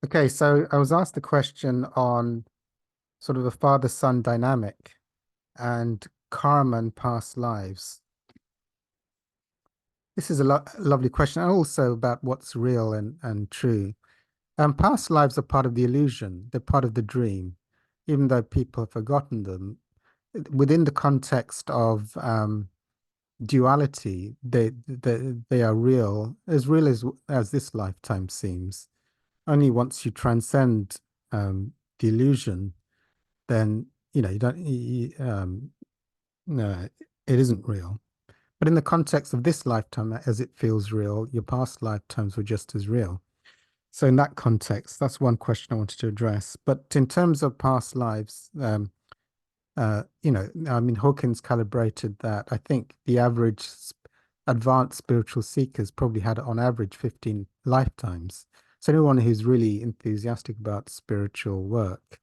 Okay, so I was asked the question on sort of a father-son dynamic and karma and past lives. This is a lo lovely question, and also about what's real and true. Past lives are part of the illusion, they're part of the dream, even though people have forgotten them. Within the context of duality, they are real as this lifetime seems. Only once you transcend the illusion, then you don't no, it isn't real. But in the context of this lifetime, as it feels real, your past lifetimes were just as real. So in that context, that's one question I wanted to address. But in terms of past lives, I mean, Hawkins calibrated that. I think the average advanced spiritual seekers probably had on average 15 lifetimes. So anyone who's really enthusiastic about spiritual work,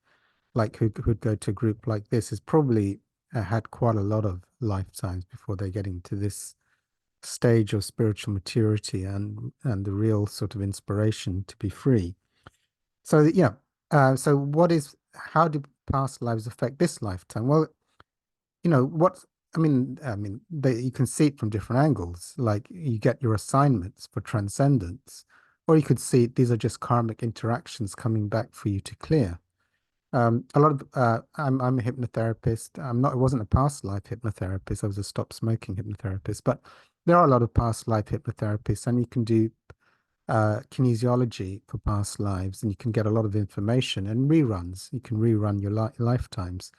like who'd go to a group like this, has probably had quite a lot of lifetimes before they're getting to this stage of spiritual maturity and the real sort of inspiration to be free. So yeah, so how do past lives affect this lifetime? Well, what you can see it from different angles. Like you get your assignments for transcendence, or you could see these are just karmic interactions coming back for you to clear. A lot of I'm a hypnotherapist. I wasn't a past life hypnotherapist. I was a stop smoking hypnotherapist. But there are a lot of past life hypnotherapists, and you can do kinesiology for past lives, and you can get a lot of information and reruns. You can rerun your lifetimes,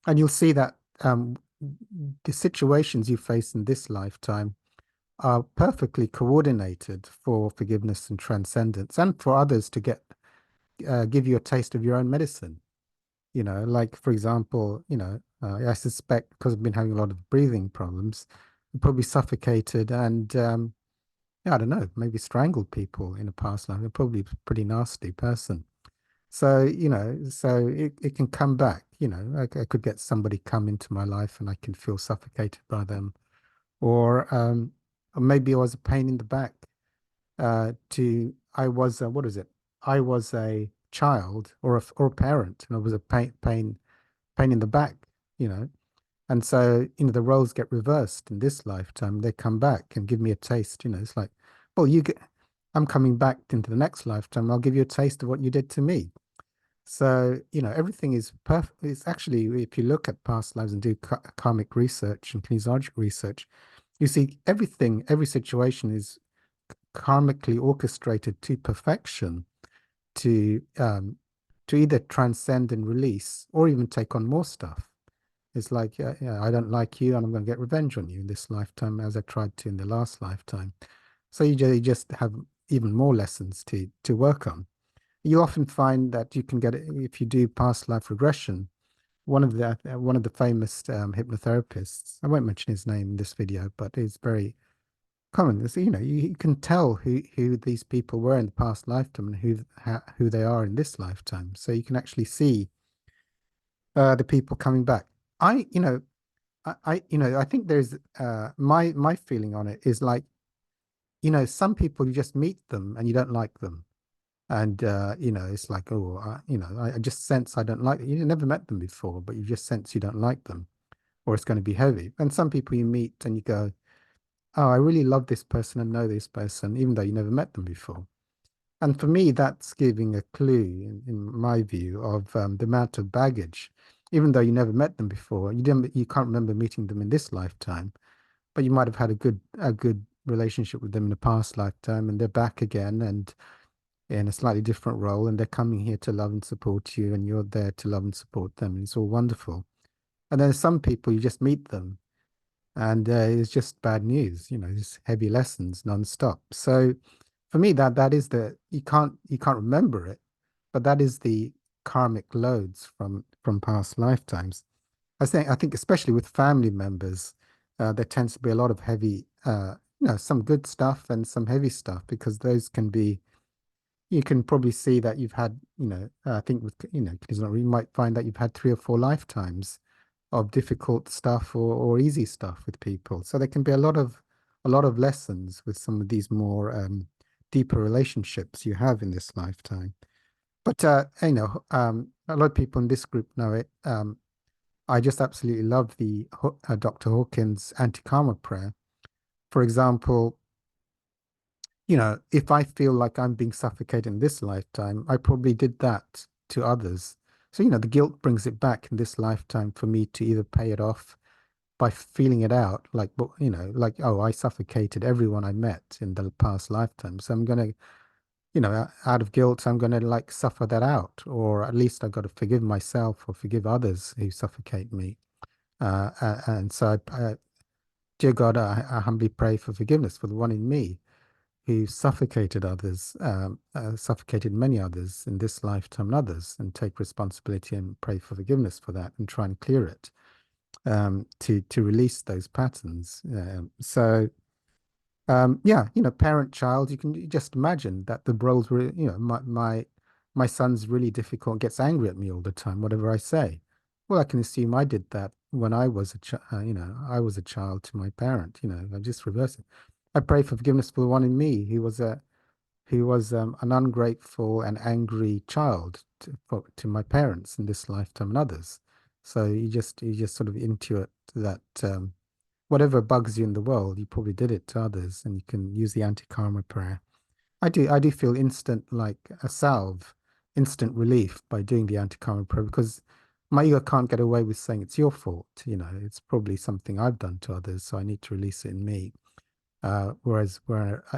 and you'll see that the situations you face in this lifetime are perfectly coordinated for forgiveness and transcendence, and for others to give you a taste of your own medicine. Like for example, I suspect because I've been having a lot of breathing problems, I probably suffocated and yeah, I don't know, maybe strangled people in a past life. I'm probably a pretty nasty person. So, it can come back, I could get somebody come into my life and I can feel suffocated by them. Or maybe I was a pain in the back I was, what is it? I was a child or a parent and I was a pain in the back, you know. And so, the roles get reversed in this lifetime. They come back and give me a taste, It's like, well, I'm coming back into the next lifetime. I'll give you a taste of what you did to me. So, everything is perfect. It's actually, if you look at past lives and do karmic research and kinesiological research, you see every situation is karmically orchestrated to perfection to um, to either transcend and release or even take on more stuff. It's like, yeah, I don't like you and I'm going to get revenge on you in this lifetime as I tried to in the last lifetime. So you just have even more lessons to work on. You often find that you can get it if you do past life regression. One of the famous hypnotherapists, I won't mention his name in this video, but he's very common. Is, you can tell who these people were in the past lifetime and who they are in this lifetime. So you can actually see the people coming back. I, you know, I think there's my feeling on it is like, some people you just meet them and you don't like them. And it's like, oh, I just sense I don't like it. You never met them before, but you just sense you don't like them, or it's going to be heavy. And some people you meet and you go, oh, I really love this person and know this person, even though you never met them before. And for me, that's giving a clue, in my view, of the amount of baggage. Even though you never met them before, you can't remember meeting them in this lifetime, but you might have had a good relationship with them in a past lifetime, and they're back again and in a slightly different role, and they're coming here to love and support you, and you're there to love and support them, and it's all wonderful. And then some people you just meet them and it's just bad news, just heavy lessons nonstop. So for me, that is you can't remember it, but that is the karmic loads from past lifetimes. I think especially with family members, there tends to be a lot of heavy, some good stuff and some heavy stuff because those can be. You can probably see that you've had, I think with, because you might find that you've had 3 or 4 lifetimes of difficult stuff or easy stuff with people. So there can be a lot of lessons with some of these more deeper relationships you have in this lifetime. But a lot of people in this group know it. I just absolutely love the Dr. Hawkins anti-karma prayer. For example, if I feel like I'm being suffocated in this lifetime, I probably did that to others. So, the guilt brings it back in this lifetime for me to either pay it off by feeling it out, like, like, oh, I suffocated everyone I met in the past lifetime. So I'm going to, out of guilt, I'm going to like suffer that out, or at least I've got to forgive myself or forgive others who suffocate me. And so, dear God, I humbly pray for forgiveness for the one in me who suffocated others, suffocated many others in this lifetime and others, and take responsibility and pray for forgiveness for that and try and clear it, to release those patterns. Yeah, parent child, you can just imagine that the roles were, my son's really difficult, gets angry at me all the time, whatever I say. Well, I can assume I did that when I was I was a child to my parent, I just reverse it. I pray for forgiveness for the one in me who was an ungrateful and angry child to my parents in this lifetime and others. So you just sort of intuit that whatever bugs you in the world, you probably did it to others, and you can use the anti-karma prayer. I do feel instant, like a salve, instant relief by doing the anti-karma prayer because my ego can't get away with saying it's your fault. It's probably something I've done to others, so I need to release it in me. Whereas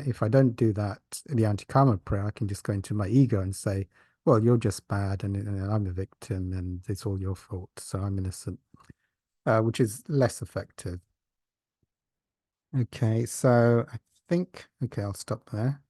if I don't do that, the anti-karma prayer, I can just go into my ego and say, well, you're just bad and I'm a victim and it's all your fault, so I'm innocent, which is less effective. Okay, so okay, I'll stop there.